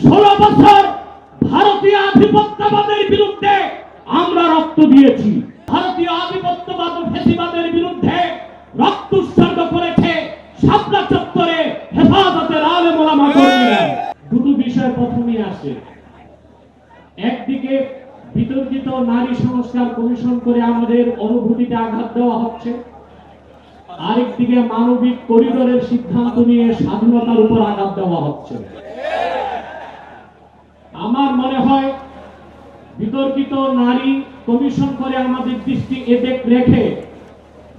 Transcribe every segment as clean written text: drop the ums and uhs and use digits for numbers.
16 বছর ভারতীয় আধিপত্যবাদের বিরুদ্ধে আমরা রক্ত দিয়েছি। ভারতীয় আধিপত্যবাদ ও ফ্যাসিবাদের বিরুদ্ধে রক্ত উৎসর্গ করেছে শাপলা চত্বরে হেফাজতের আলেম ওলামা কর্মীরা। দুটো বিষয় প্রথমেই আসে। একদিকে বিতর্কিত নারী সংস্কার কমিশন করে আমাদের অনুভূতিতে আঘাত দেওয়া হচ্ছে, আরেকদিকে মানবিক করিডোরের সিদ্ধান্ত নিয়ে স্বাধীনতার উপর আঘাত দেওয়া হচ্ছে। আমার মনে হয় বিতর্কিত নারী কমিশন করে আমাদের দৃষ্টি এদিক রেখে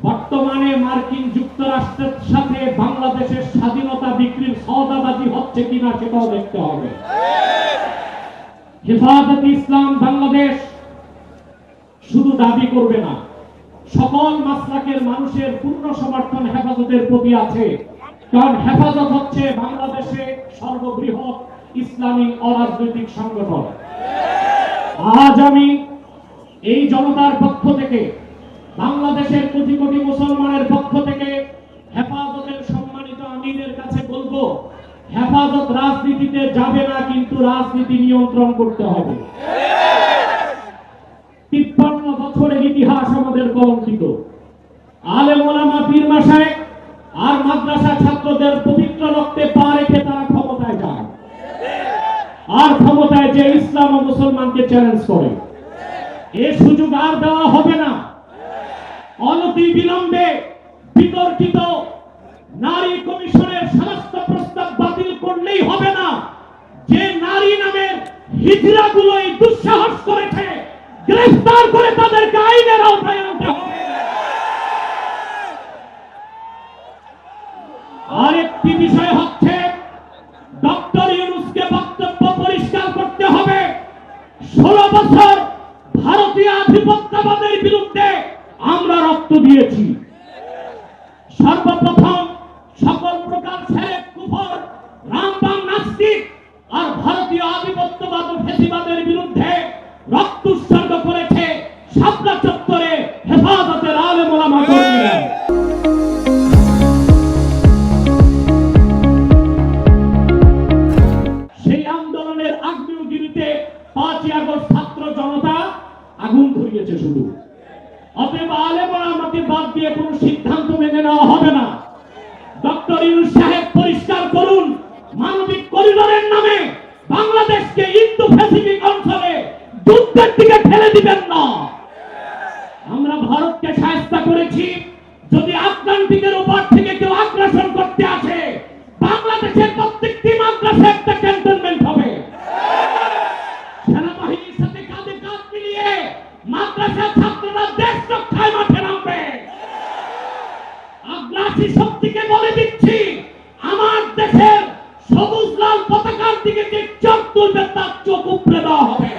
বর্তমানে মার্কিন যুক্তরাষ্ট্রের সাথে বাংলাদেশের স্বাধীনতা বিক্রির সওদাবাজি হচ্ছে কিনা সেটাও দেখতে হবে। হেফাজতে ইসলাম বাংলাদেশ শুধু দাবি করবে না, সকল মাসলাকের মানুষের পূর্ণ সমর্থন হেফাজতের প্রতি আছে। কারণ হেফাজত হচ্ছে বাংলাদেশে সর্ববৃহৎ ইসলামী অরাজনৈতিক সংগঠন। আজ আমি এই জনতার পক্ষ থেকে, বাংলাদেশের কোটি কোটি মুসলমানের পক্ষ থেকে হেফাজতের সম্মানিত আমিরের কাছে বলবো, হেফাজত রাজনীতিতে যাবে না, কিন্তু রাজনীতি নিয়ন্ত্রণ করতে হবে। 53 বছরের ইতিহাস আমাদের কলঙ্কিত। আলেম ওলামা পীর মাশায়েখ আর মাদ্রাসা ছাত্রদের পবিত্র রক্তে পা রেখে তারা ক্ষমতায় যায়, আর ক্ষমতায় যে ইসলাম ও মুসলমানকে চ্যালেঞ্জ করে। এ সুযোগ আর দেওয়া হবে না। অনতি বিলম্বে বিতর্কিত নারী কমিশনের সমস্ত প্রস্তাব বাতিল করলেই হবে না। যে নারী নামের হিজড়াগুলো এই দুঃসাহস করেছে, গ্রেফতার করে তাদেরকে আইনের আওতায় আনতে হবে। আরেকটি বিষয় হচ্ছে ডক্টর ইউনূসকে বক্তব্য পরিষ্কার করতে হবে। 16 বছর ভারতীয় আধিপত্যবাদের বিরুদ্ধে আমরা রক্ত দিয়েছি। সর্বপ্রথম সকল প্রকার শেরেক, কুফর, রামবাম, নাস্তিক আর ভারতীয় আধিপত্যবাদ ও ফ্যাসিবাদের বিরুদ্ধে রক্ত উৎসর্গ করেছে শাপলা চত্বরে হেফাজতের আলেম ওলামা কর্মীরা। সেই আন্দোলনের আগ্নেয়গিরিতে 5ই আগস্ট ছাত্র জনতা আগুন ধরিয়েছে শুধু। অতএব আলেম ওলামাকে বাদ দিয়ে কোনো সিদ্ধান্ত মেনে নেওয়া হবে না। ডক্টর ইউনূস সাহেব পরিষ্কার করুন, মানবিক করিডোরের নামে বাংলাদেশকে ইন্দো প্যাসিফিক অঞ্চলে যুদ্ধের দিকে ঠেলে দিবেন না। আমরা ভারতকে সাহায্য করেছি। যদি আটলান্টিকের উপর থেকে কেউ আগ্রাসন করতে আসে, বাংলাদেশের প্রত্যেকটি মাদ্রাসায় একটা ক্যান্টনমেন্ট হবে। সেনাবাহিনীর সাথে কাঁধে কাঁধ মিলিয়ে মাদ্রাসার ছাত্ররা দেশ রক্ষায় মাঠে নামবে। আগ্রাসী শক্তিকে বলে দিচ্ছি, আমার দেশের সবুজ লাল পতাকার দিকে যে চোখ তুলবে তার চোখ উপড়ে দেওয়া হবে।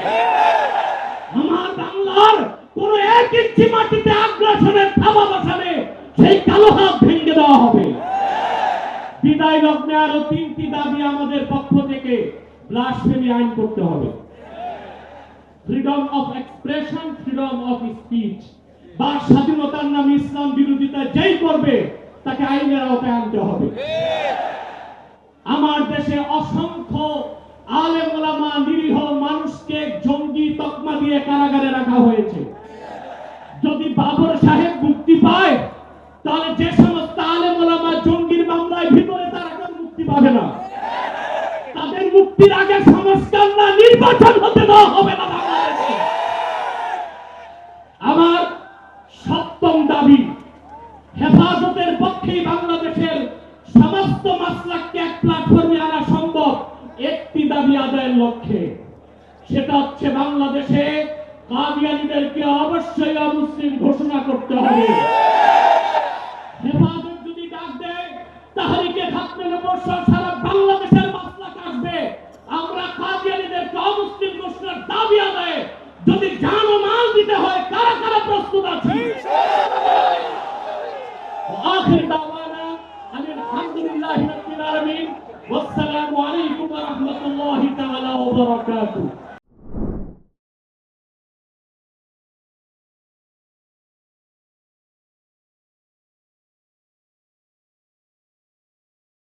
আমার বাংলার কোন 1 ইঞ্চি মাটিতে আগ্রাসনের থাবা বসাবে, সেই কালো হাত ভেঙে দেওয়া হবে। বিদায় লগ্নে আরো 3টি দাবি আমাদের পক্ষ থেকে। ব্লাসফেমি আইন করতে হবে, freedom of expression, freedom of speech. বা স্বাধীনতার নামে ইসলাম বিরোধিতা যেই করবে তাকে আইনের আওতায় আনতে হবে। আমার দেশে অসংখ্য আলেম ওলামা, নিরীহ মানুষকে জঙ্গি তকমা দিয়ে কারাগারে রাখা হয়েছে। যদি বাবর সাহেব মুক্তি পায়, তাহলে যে সমস্ত আলেম ওলামা জঙ্গির মামলায় ভিতরে, তারা কেউ মুক্তি পাবে না। তাদের মুক্তির আগে সংস্কার না, নির্বাচন হতে দেওয়া হবে না বাংলাদেশে। আমার 7ম দাবি, হেফাজতের পক্ষেই বাংলাদেশের সমস্ত মাসলাককে এক প্ল্যাটফর্মে আনা সম্ভব একটি দাবি আদায়ের লক্ষ্যে। সেটা হচ্ছে বাংলাদেশে কাদিয়ানীদেরকে অবশ্যই অমুসলিম ঘোষণা করতে হবে। হেফাজত যদি ডাক দেয়, তাহরিকে খাতমে নবুয়্বত সারা বাংলাদেশের মাসলাক আসবে। আমরা কাদিয়ানীদেরকে অমুসলিম ঘোষণার দাবি আদায়ে যদি জান ও মাল দিতে হয়, কারা কারা প্রস্তুত আছে? আখির দাওয়ানা আলহামদুলিল্লাহি রাব্বিল আলামিন। ওয়াসসালামু আলাইকুম ওয়া রাহমাতুল্লাহি তাআলা ওয়া বারাকাতুহু।